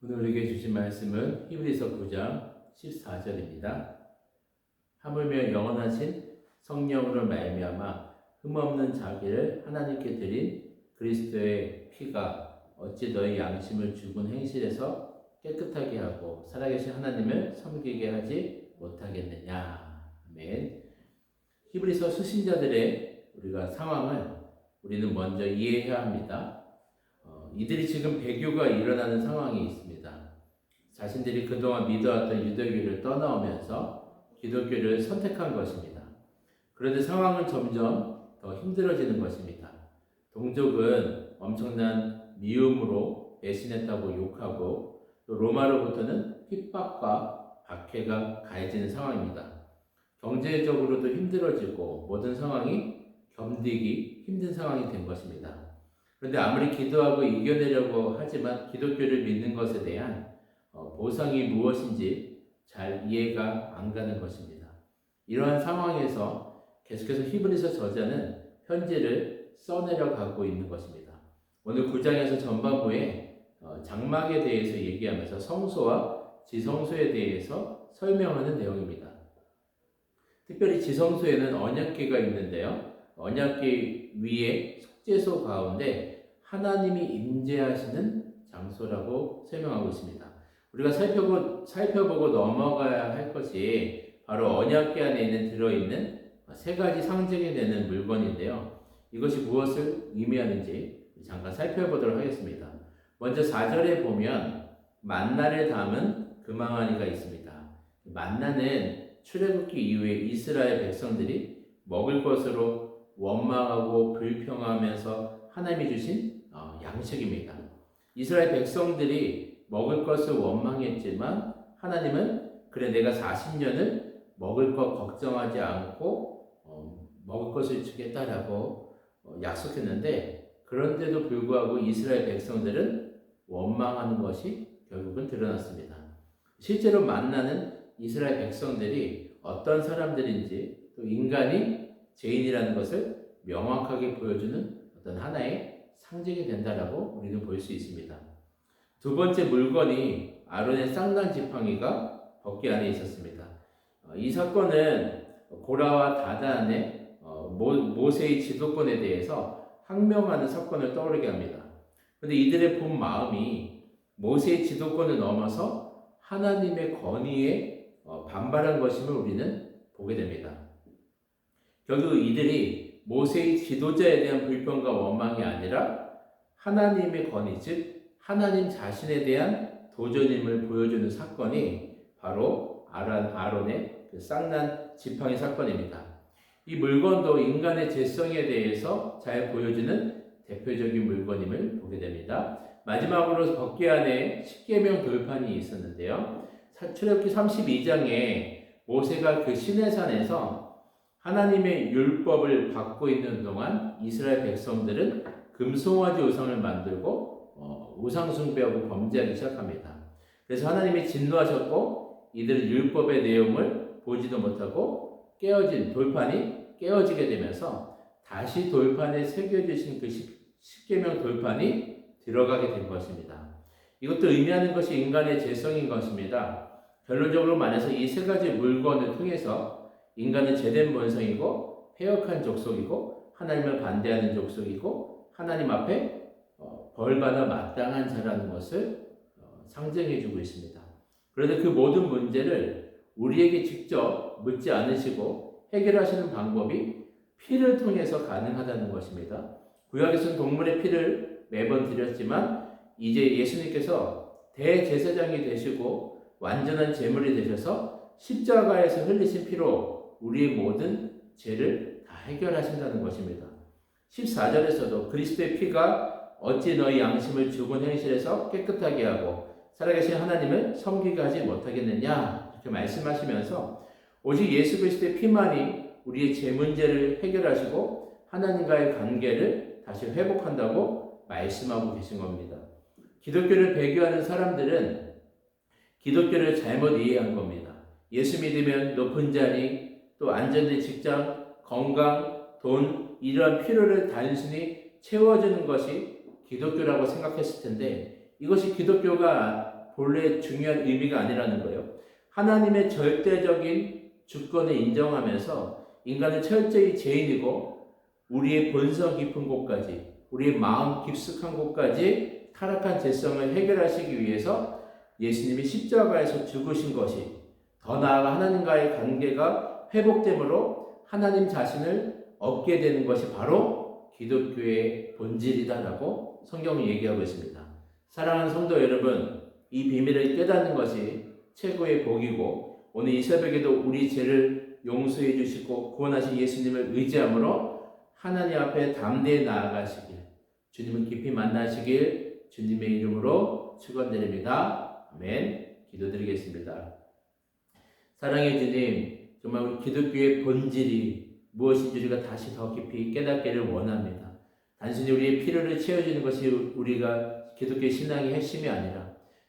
오늘 우리에게 주신 말씀은 히브리서 9장 14절입니다. 하물며 영원하신 성령으로 말미암아 흠없는 자기를 하나님께 드린 그리스도의 피가 어찌 너희 양심을 죽은 행실에서 깨끗하게 하고 살아계신 하나님을 섬기게 하지 못하겠느냐. 아멘. 히브리서 수신자들의 우리가 상황을 우리는 먼저 이해해야 합니다. 이들이 지금 배교가 일어나는 상황이 있습니다. 자신들이 그동안 믿어왔던 유대교를 떠나오면서 기독교를 선택한 것입니다. 그런데 상황은 점점 더 힘들어지는 것입니다. 동족은 엄청난 미움으로 배신했다고 욕하고 또 로마로부터는 핍박과 박해가 가해지는 상황입니다. 경제적으로도 힘들어지고 모든 상황이 견디기 힘든 상황이 된 것입니다. 그런데 아무리 기도하고 이겨내려고 하지만 기독교를 믿는 것에 대한 보상이 무엇인지 잘 이해가 안 가는 것입니다. 이러한 상황에서 계속해서 히브리서 저자는 편지를 써내려가고 있는 것입니다. 오늘 9장에서 전반부에 장막에 대해서 얘기하면서 성소와 지성소에 대해서 설명하는 내용입니다. 특별히 지성소에는 언약궤가 있는데요. 언약궤 위에 속죄소 가운데 하나님이 임재하시는 장소라고 설명하고 있습니다. 우리가 살펴보고 넘어가야 할 것이 바로 언약궤 안에 들어있는 세 가지 상징이 되는 물건인데요. 이것이 무엇을 의미하는지 잠깐 살펴보도록 하겠습니다. 먼저 4절에 보면 만나를 담은 금항아리가 있습니다. 만나는 출애굽기 이후에 이스라엘 백성들이 먹을 것으로 원망하고 불평하면서 하나님이 주신 양식입니다. 이스라엘 백성들이 먹을 것을 원망했지만 하나님은 그래 내가 40년을 먹을 것 걱정하지 않고 먹을 것을 주겠다라고 약속했는데 그런데도 불구하고 이스라엘 백성들은 원망하는 것이 결국은 드러났습니다. 실제로 만나는 이스라엘 백성들이 어떤 사람들인지 또 인간이 죄인이라는 것을 명확하게 보여주는 어떤 하나의 상징이 된다라고 우리는 볼 수 있습니다. 두 번째 물건이 아론의 쌍난 지팡이가 벗기 안에 있었습니다. 이 사건은 고라와 다단의 모세의 지도권에 대해서 항명하는 사건을 떠오르게 합니다. 그런데 이들의 본 마음이 모세의 지도권을 넘어서 하나님의 권위에 반발한 것임을 우리는 보게 됩니다. 결국 이들이 모세의 지도자에 대한 불평과 원망이 아니라 하나님의 권위, 즉 하나님 자신에 대한 도전임을 보여주는 사건이 바로 아론의 그 쌍난 지팡이 사건입니다. 이 물건도 인간의 죄성에 대해서 잘 보여주는 대표적인 물건임을 보게 됩니다. 마지막으로 벗기 안에 십계명 돌판이 있었는데요. 출애굽기 32장에 모세가 그 시내산에서 하나님의 율법을 받고 있는 동안 이스라엘 백성들은 금송아지 우상을 만들고 우상 숭배하고 범죄하기 시작합니다. 그래서 하나님이 진노하셨고 이들은 율법의 내용을 보지도 못하고 돌판이 깨어지게 되면서 다시 돌판에 새겨주신 그 십계명 돌판이 들어가게 된 것입니다. 이것도 의미하는 것이 인간의 죄성인 것입니다. 결론적으로 말해서 이 세 가지 물건을 통해서 인간은 죄된 본성이고 패역한 족속이고 하나님을 반대하는 족속이고 하나님 앞에 벌받아 마땅한 자라는 것을 상징해주고 있습니다. 그런데 그 모든 문제를 우리에게 직접 묻지 않으시고 해결하시는 방법이 피를 통해서 가능하다는 것입니다. 구약에서는 동물의 피를 매번 드렸지만 이제 예수님께서 대제사장이 되시고 완전한 제물이 되셔서 십자가에서 흘리신 피로 우리의 모든 죄를 다 해결하신다는 것입니다. 14절에서도 그리스도의 피가 어찌 너희 양심을 죽은 행실에서 깨끗하게 하고 살아계신 하나님을 섬기게 하지 못하겠느냐 이렇게 말씀하시면서 오직 예수 그리스도의 피만이 우리의 죄 문제를 해결하시고 하나님과의 관계를 다시 회복한다고 말씀하고 계신 겁니다. 기독교를 배교하는 사람들은 기독교를 잘못 이해한 겁니다. 예수 믿으면 높은 자리, 또 안정된 직장, 건강, 돈 이러한 필요를 단순히 채워주는 것이 기독교라고 생각했을 텐데 이것이 기독교가 본래 중요한 의미가 아니라는 거예요. 하나님의 절대적인 주권을 인정하면서 인간은 철저히 죄인이고 우리의 본성 깊은 곳까지, 우리의 마음 깊숙한 곳까지 타락한 죄성을 해결하시기 위해서 예수님이 십자가에서 죽으신 것이, 더 나아가 하나님과의 관계가 회복됨으로 하나님 자신을 얻게 되는 것이 바로 기독교의 본질이다라고 성경이 얘기하고 있습니다. 사랑하는 성도 여러분, 이 비밀을 깨닫는 것이 최고의 복이고, 오늘 이 새벽에도 우리 죄를 용서해 주시고 구원하신 예수님을 의지함으로 하나님 앞에 담대히 나아가시길, 주님을 깊이 만나시길 주님의 이름으로 축원드립니다. 아멘. 기도드리겠습니다. 사랑의 주님, 정말 우리 기독교의 본질이 무엇인지 우리가 다시 더 깊이 깨닫기를 원합니다. 단순히 우리의 필요를 채워주는 것이 우리가 기독교 신앙의 핵심이 아니라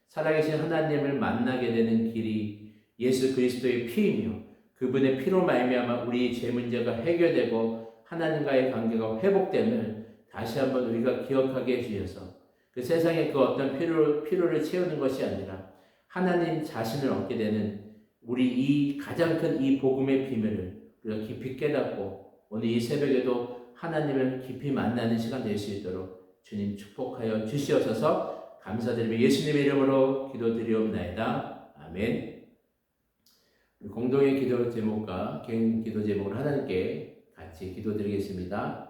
살아계신 하나님을 만나게 되는 길이 예수 그리스도의 피이며 그분의 피로 말미암아 우리 죄 문제가 해결되고 하나님과의 관계가 회복됨을 다시 한번 우리가 기억하게 해주셔서 그 세상의 그 어떤 필요를 채우는 것이 아니라 하나님 자신을 얻게 되는 우리 이 가장 큰 이 복음의 비밀을 우리가 깊이 깨닫고 오늘 이 새벽에도 하나님을 깊이 만나는 시간 될 수 있도록 주님 축복하여 주시옵소서. 감사드리며 예수님의 이름으로 기도드리옵나이다. 아멘. 공동의 기도 제목과 개인 기도 제목을 하나님께 같이 기도드리겠습니다.